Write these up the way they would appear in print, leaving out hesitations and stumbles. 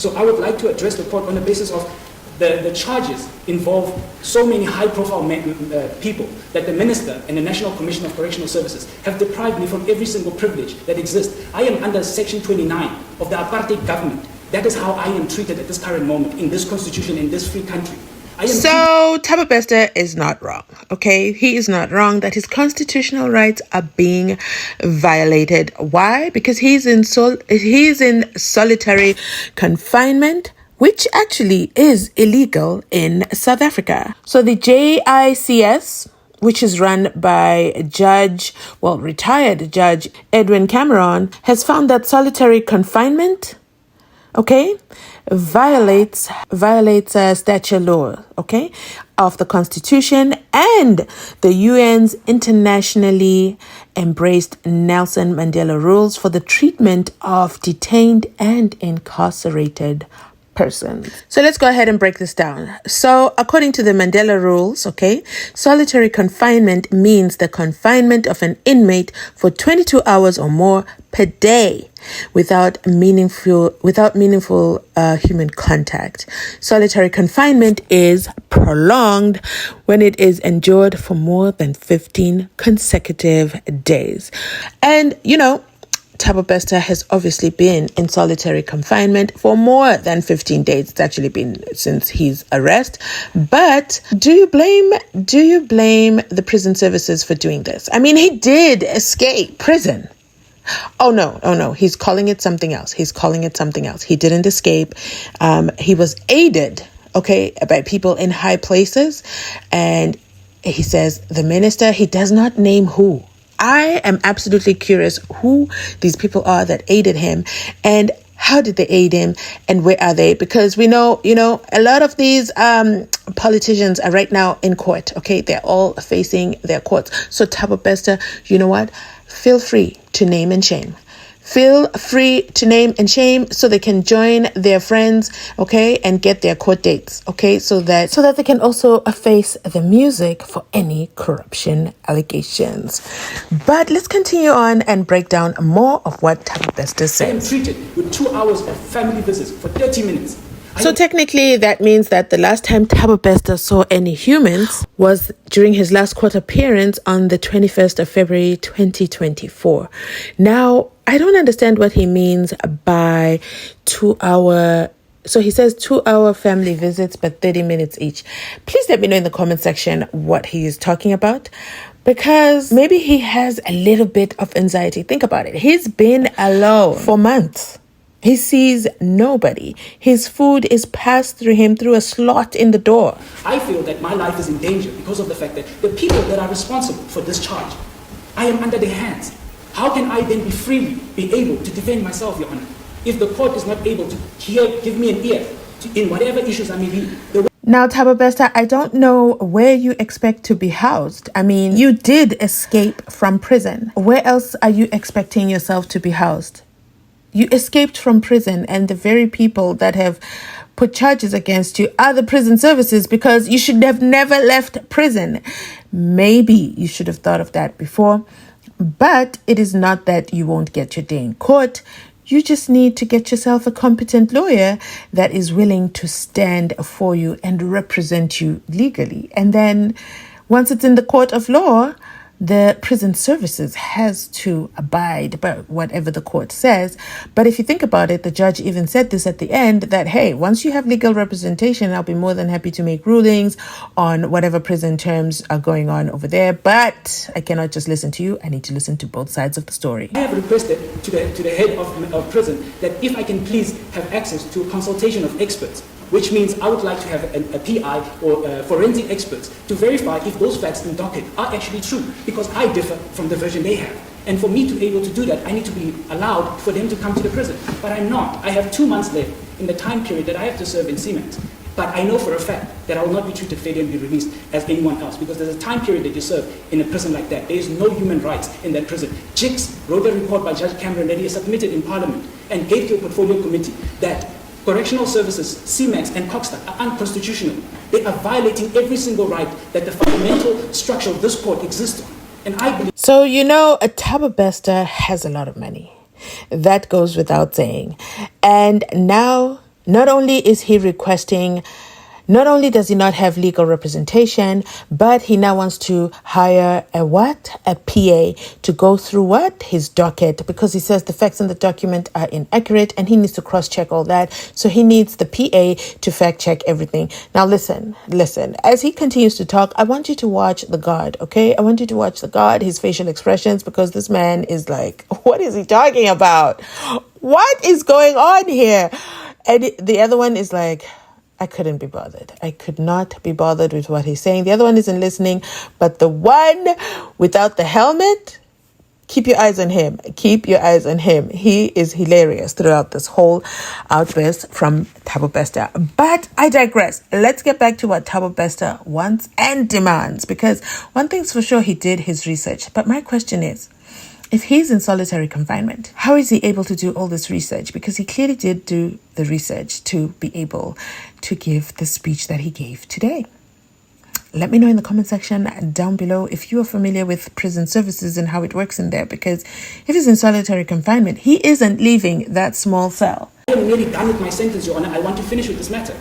So I would like to address the court on the basis of the charges involve so many high-profile people that the Minister and the National Commission of Correctional Services have deprived me from every single privilege that exists. I am under Section 29 of the apartheid government. That is how I am treated at this current moment in this constitution, in this free country. So THABO Bester is not wrong, okay? He is not wrong that his constitutional rights are being violated. Why? Because he's in solitary confinement, which actually is illegal in South Africa. So the JICS, which is run by retired Judge Edwin Cameron, has found that solitary confinement, okay, violates statute law, okay, of the Constitution and the UN's internationally embraced Nelson Mandela rules for the treatment of detained and incarcerated persons. So let's go ahead and break this down. So according to the Mandela rules, okay, solitary confinement means the confinement of an inmate for 22 hours or more per day without meaningful human contact. Solitary confinement is prolonged when it is endured for more than 15 consecutive days. And THABO Bester has obviously been in solitary confinement for more than 15 days. It's actually been since his arrest. But do you blame the prison services for doing this? I mean, he did escape prison. Oh no. He's calling it something else. He didn't escape. He was aided, okay, by people in high places. And he says the minister, he does not name who. I am absolutely curious who these people are that aided him and how did they aid him and where are they? Because we know, a lot of these politicians are right now in court. Okay, they're all facing their courts. So THABO Bester, you know what? Feel free to name and shame. Feel free to name and shame so they can join their friends, okay, and get their court dates, okay, so that they can also face the music for any corruption allegations. But let's continue on and break down more of what THABO Bester said. I am treated with 2 hours of family visits for 30 minutes. So technically, that means that the last time THABO Bester saw any humans was during his last court appearance on the 21st of February 2024. Now, I don't understand what he means by 2 hour. So he says 2 hour family visits, but 30 minutes each. Please let me know in the comment section what he is talking about. Because maybe he has a little bit of anxiety. Think about it. He's been alone for months. He sees nobody. His food is passed through him through a slot in the door. I feel that my life is in danger because of the fact that the people that are responsible for this charge, I am under their hands. How can I then be able to defend myself, Your Honor, if the court is not able to give me an ear in whatever issues I may be? Now, THABO Bester, I don't know where you expect to be housed. I mean, you did escape from prison. Where else are you expecting yourself to be housed? You escaped from prison, and the very people that have put charges against you are the prison services, because you should have never left prison. Maybe you should have thought of that before, but it is not that you won't get your day in court. You just need to get yourself a competent lawyer that is willing to stand for you and represent you legally. And then once it's in the court of law, the prison services has to abide by whatever the court says. But if you think about it, the judge even said this at the end, that, hey, once you have legal representation, I'll be more than happy to make rulings on whatever prison terms are going on over there. But I cannot just listen to you. I need to listen to both sides of the story. I have requested to the head of prison that if I can please have access to a consultation of experts, which means I would like to have a PI or forensic experts to verify if those facts in docket are actually true, because I differ from the version they have. And for me to be able to do that, I need to be allowed for them to come to the prison. But I'm not. I have 2 months left in the time period that I have to serve in CMAX. But I know for a fact that I will not be treated fairly and be released as anyone else, because there's a time period that you serve in a prison like that. There is no human rights in that prison. JICS wrote a report by Judge Cameron that he has submitted in Parliament and gave to a portfolio committee that correctional services, CMAX and Coxstar are unconstitutional. They are violating every single right that the fundamental structure of this court exists on. And I believe... So, a THABO Bester has a lot of money. That goes without saying. And now Not only does he not have legal representation, but he now wants to hire a PA to go through his docket, because he says the facts in the document are inaccurate and he needs to cross-check all that. So he needs the PA to fact-check everything. Now listen, as he continues to talk, I want you to watch the God, okay? I want you to watch the God, his facial expressions, because this man is like, what is he talking about? What is going on here? And the other one is like, I couldn't be bothered. I could not be bothered with what he's saying. The other one isn't listening, but the one without the helmet, keep your eyes on him. Keep your eyes on him. He is hilarious throughout this whole outburst from THABO Bester. But I digress. Let's get back to what THABO Bester wants and demands, because one thing's for sure, he did his research. But my question is, if he's in solitary confinement, how is he able to do all this research? Because he clearly did do the research to be able to give the speech that he gave today. Let me know in the comment section down below if you are familiar with prison services and how it works in there. Because if he's in solitary confinement, he isn't leaving that small cell. I am nearly done with my sentence, Your Honor. I want to finish with this matter.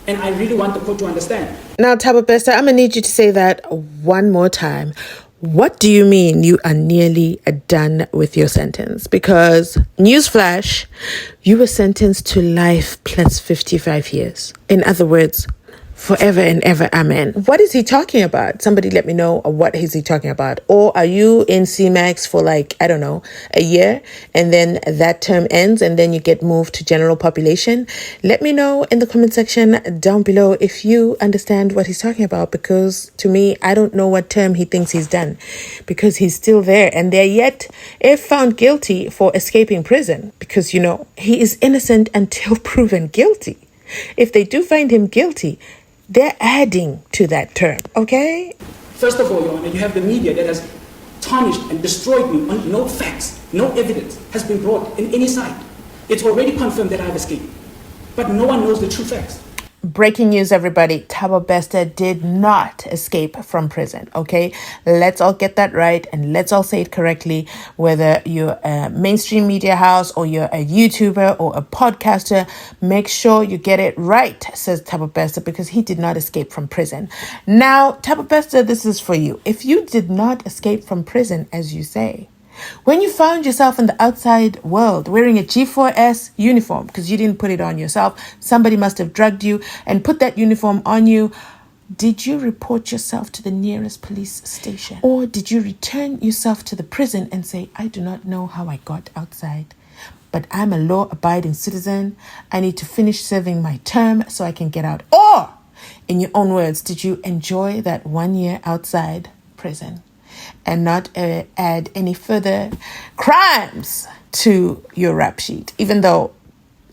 And I really want the court to understand. Now, THABO Bester, I'm going to need you to say that one more time. What do you mean you are nearly done with your sentence? Because, newsflash, you were sentenced to life plus 55 years. In other words, forever and ever, amen. What is he talking about? Somebody let me know, what is he talking about? Or are you in CMAX for a year, and then that term ends and then you get moved to general population? Let me know in the comment section down below if you understand what he's talking about, because to me, I don't know what term he thinks he's done, because he's still there, and they're yet, if found guilty, for escaping prison, because he is innocent until proven guilty. If they do find him guilty, they're adding to that term, okay? First of all, Your Honor, you have the media that has tarnished and destroyed me on no facts, no evidence has been brought in any side. It's already confirmed that I've escaped, but no one knows the true facts. Breaking news, everybody. THABO Bester did not escape from prison, okay? Let's all get that right, and let's all say it correctly. Whether you're a mainstream media house or you're a YouTuber or a podcaster, make sure you get it right, says THABO Bester, because he did not escape from prison. Now, THABO Bester, this is for you. If you did not escape from prison, as you say, when you found yourself in the outside world wearing a G4S uniform, because you didn't put it on yourself, somebody must have drugged you and put that uniform on you, did you report yourself to the nearest police station? Or did you return yourself to the prison and say, I do not know how I got outside, but I'm a law-abiding citizen. I need to finish serving my term so I can get out? Or, in your own words, did you enjoy that 1 year outside prison and not add any further crimes to your rap sheet, even though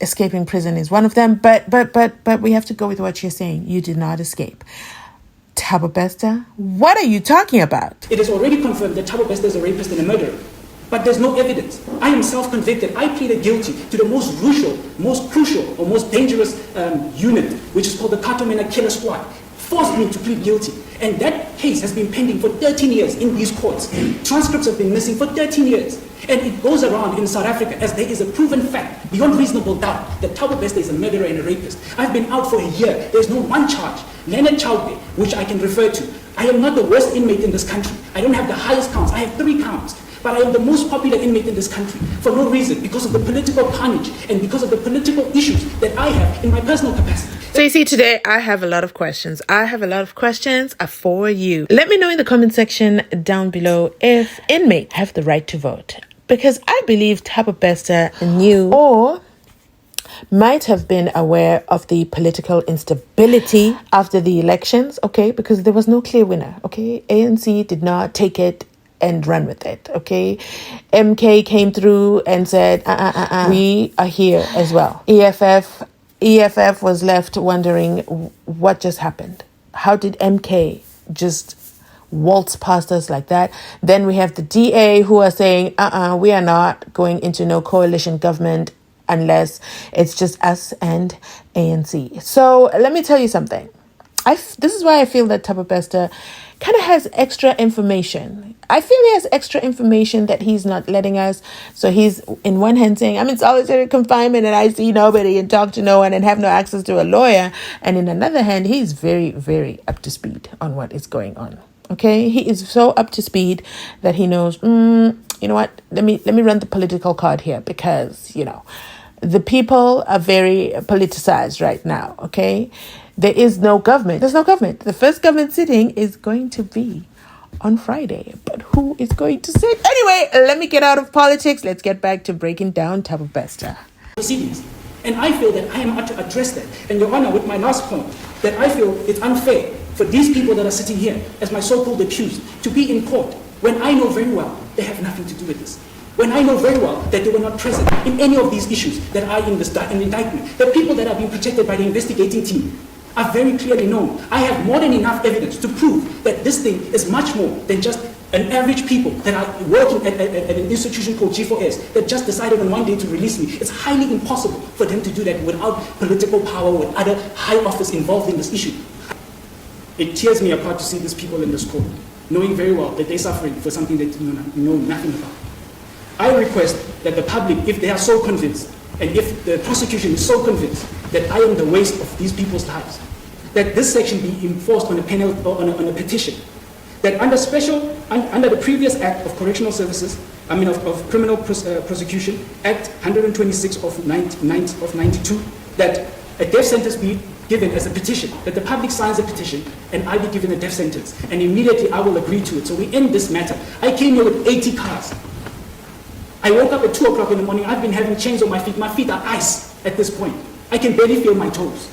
escaping prison is one of them? But we have to go with what you're saying. You did not escape. THABO Bester, what are you talking about? It is already confirmed that THABO Bester is a rapist and a murderer, but there's no evidence. I am self-convicted. I pleaded guilty to the most crucial, or most dangerous unit, which is called the Katomena Killer Squad. Forced me to plead guilty. And that case has been pending for 13 years in these courts. Transcripts have been missing for 13 years. And it goes around in South Africa as there is a proven fact, beyond reasonable doubt, that THABO Bester is a murderer and a rapist. I've been out for a year. There's no one charge, Leonard Chauke, which I can refer to. I am not the worst inmate in this country. I don't have the highest counts. I have 3 counts. But I am the most popular inmate in this country for no reason, because of the political carnage and because of the political issues that I have in my personal capacity. So you see, today I have a lot of questions. I have a lot of questions for you. Let me know in the comment section down below if inmates have the right to vote. Because I believe THABO Bester knew or might have been aware of the political instability after the elections, okay? Because there was no clear winner, okay? ANC did not take it and run with it, okay? MK came through and said, we are here as well. EFF was left wondering what just happened. How did MK just waltz past us like that? Then we have the DA who are saying, we are not going into no coalition government unless it's just us and ANC. So let me tell you something. this is why I feel that Thabo Bester kind of has extra information. I feel he has extra information that he's not letting us. So he's in one hand saying, I'm in solitary confinement and I see nobody and talk to no one and have no access to a lawyer. And in another hand, he's very, very up to speed on what is going on. Okay, he is so up to speed that he knows, you know what, let me run the political card here because, you know, the people are very politicized right now, okay? There is no government. There's no government. The first government sitting is going to be on Friday. But who is going to sit? Anyway, let me get out of politics. Let's get back to breaking down Thabo Bester. Proceedings. And I feel that I am out to address that. And Your Honor, with my last point, that I feel it's unfair for these people that are sitting here as my so-called accused to be in court when I know very well they have nothing to do with this. When I know very well that they were not present in any of these issues that are in the indictment. The people that are being protected by the investigating team are very clearly known. I have more than enough evidence to prove that this thing is much more than just an average people that are working at an institution called G4S that just decided on one day to release me. It's highly impossible for them to do that without political power or other high office involved in this issue. It tears me apart to see these people in this court, knowing very well that they're suffering for something that you know nothing about. I request that the public, if they are so convinced, and if the prosecution is so convinced that I am the waste of these people's lives, that this section be enforced on a penalty or on a petition. That under the previous Act of Correctional Services, of Criminal Prosecution, Act 126 of 92, that a death sentence be given as a petition, that the public signs a petition and I be given a death sentence, and immediately I will agree to it. So we end this matter. I came here with 80 cars. I woke up at 2 o'clock in the morning. I've been having chains on my feet. My feet are ice at this point. I can barely feel my toes.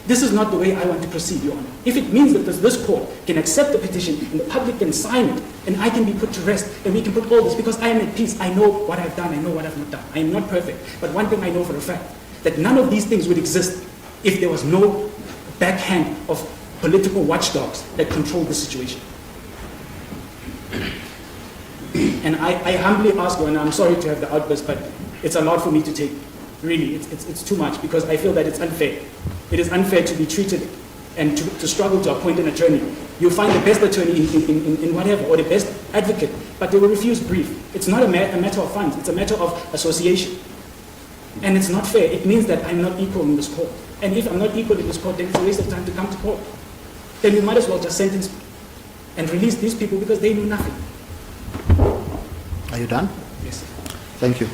This is not the way I want to proceed, Your Honor. If it means that this court can accept the petition and the public can sign it and I can be put to rest and we can put all this, because I am at peace. I know what I've done. I know what I've not done. I am not perfect. But one thing I know for a fact, that none of these things would exist if there was no backhand of political watchdogs that controlled the situation. And I humbly ask you, and I'm sorry to have the outburst, but it's a lot for me to take. Really, it's too much, because I feel that it's unfair. It is unfair to be treated and to struggle to appoint an attorney. You'll find the best attorney in whatever, or the best advocate, but they will refuse brief. It's not a matter of funds, it's a matter of association. And it's not fair. It means that I'm not equal in this court. And if I'm not equal in this court, then it's a waste of time to come to court. Then you might as well just sentence me and release these people because they knew nothing. Are you done? Yes. Thank you.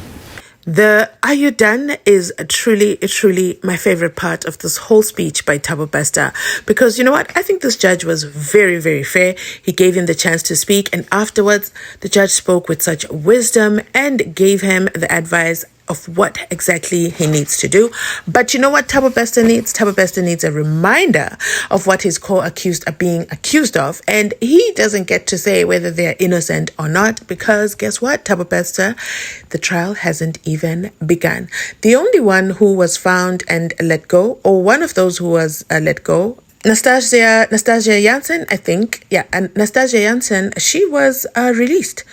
The "Are you done?" is truly my favorite part of this whole speech by Thabo Bester, because you know what? I think this judge was very, very fair. He gave him the chance to speak, and afterwards, the judge spoke with such wisdom and gave him the advice of what exactly he needs to do. But you know what Thabo Bester needs? Thabo Bester needs a reminder of what his co-accused are being accused of. And he doesn't get to say whether they're innocent or not, because guess what, Thabo Bester? The trial hasn't even begun. The only one who was found and let go, or one of those who was let go, Nastasia Jansen, I think. Yeah, and Nastasia Jansen, she was released.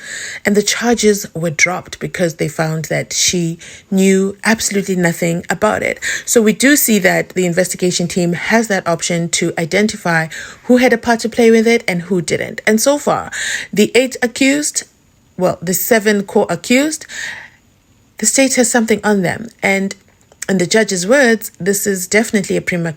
And the charges were dropped because they found that she knew absolutely nothing about it. So we do see that the investigation team has that option to identify who had a part to play with it and who didn't. And so far, the 8 accused, well, the 7 co-accused, the state has something on them. And in the judge's words, this is definitely a prima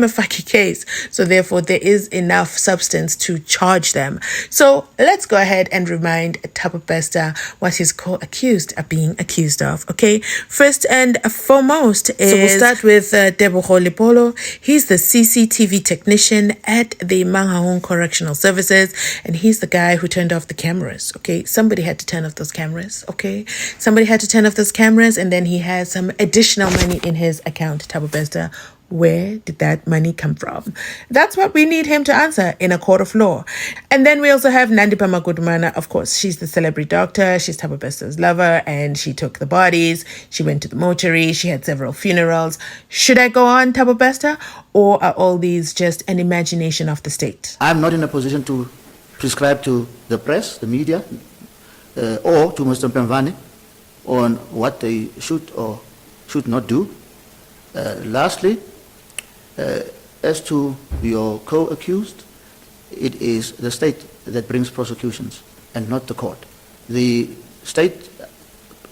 facie case, so therefore there is enough substance to charge them. So let's go ahead and remind Thabo Bester what his co-accused are being accused of. Okay, first and foremost is, so we'll start with Tebogo Lepolo. He's the CCTV technician at the Mangaung Correctional Services, and he's the guy who turned off the cameras. Okay, somebody had to turn off those cameras. Okay, somebody had to turn off those cameras, and then he has some additional money in his account. Thabo Bester, where did that money come from? That's what we need him to answer in a court of law. And then we also have Nandipha Magudumana. Of course, she's the celebrity doctor. She's Thabo Bester's lover, and she took the bodies. She went to the mortuary. She had several funerals. Should I go on, Thabo Bester? Or are all these just an imagination of the state? I'm not in a position to prescribe to the press, the media, or to Mr. Mpemvane on what they should or should not do. Lastly, As to your co-accused, it is the state that brings prosecutions and not the court. The state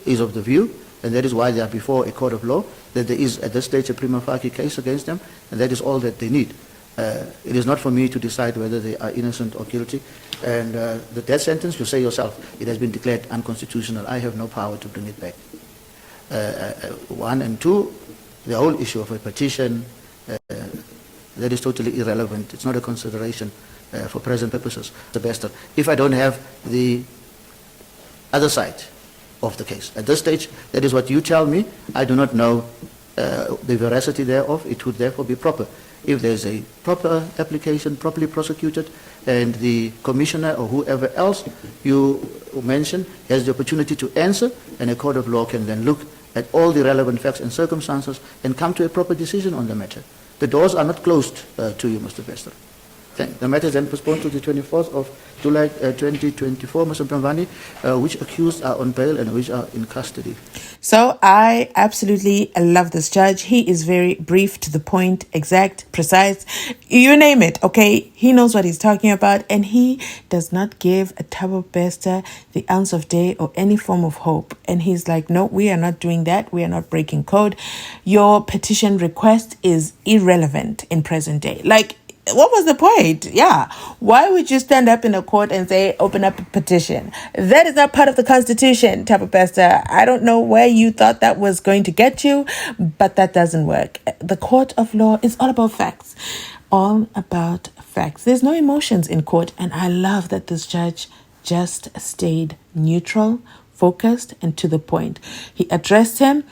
is of the view, and that is why they are before a court of law, that there is at this stage a prima facie case against them, and that is all that they need. It is not for me to decide whether they are innocent or guilty. And the death sentence, you say yourself, it has been declared unconstitutional. I have no power to bring it back. One, and two, the whole issue of a petition, that is totally irrelevant. It's not a consideration for present purposes. The best. If I don't have the other side of the case. At this stage, that is what you tell me. I do not know the veracity thereof. It would therefore be proper. If there's a proper application, properly prosecuted, and the commissioner or whoever else you mention has the opportunity to answer, and a court of law can then look at all the relevant facts and circumstances and come to a proper decision on the matter. The doors are not closed to you, Mr. Bester. The matter is then postponed to the 24th of July 2024, Mr. Mvani, which accused are on bail and which are in custody. So I absolutely love this judge. He is very brief, to the point, exact, precise, you name it, okay? He knows what he's talking about, and he does not give a THABO Bester the ounce of day or any form of hope. And he's like, no, we are not doing that. We are not breaking code. Your petition request is irrelevant in present day. Like, what was the point? Yeah. Why would you stand up in a court and say, open up a petition? That is not part of the Constitution, THABO Bester. I don't know where you thought that was going to get you, but that doesn't work. The court of law is all about facts. All about facts. There's no emotions in court, and I love that this judge just stayed neutral, focused, and to the point. He addressed him,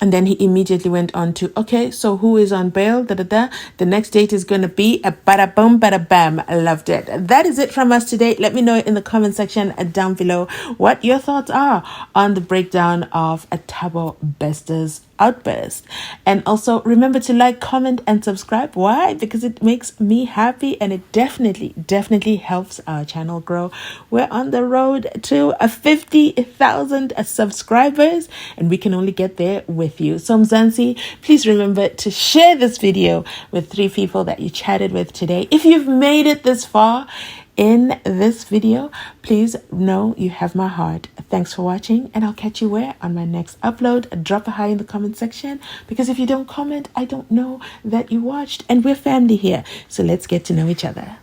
and then he immediately went on to, okay, so who is on bail? The next date is going to be a bada boom, bada bam. I loved it. That is it from us today. Let me know in the comment section down below what your thoughts are on the breakdown of a THABO Bester's outburst. And also remember to like, comment, and subscribe. Why? Because it makes me happy, and it definitely helps our channel grow. We're on the road to 50,000 subscribers, and we can only get there with you. So Mzansi, please remember to share this video with 3 people that you chatted with today. If you've made it this far in this video, please know you have my heart. Thanks for watching, and I'll catch you where? On my next upload. Drop a hi in the comment section, because if you don't comment, I don't know that you watched, and we're family here. So let's get to know each other.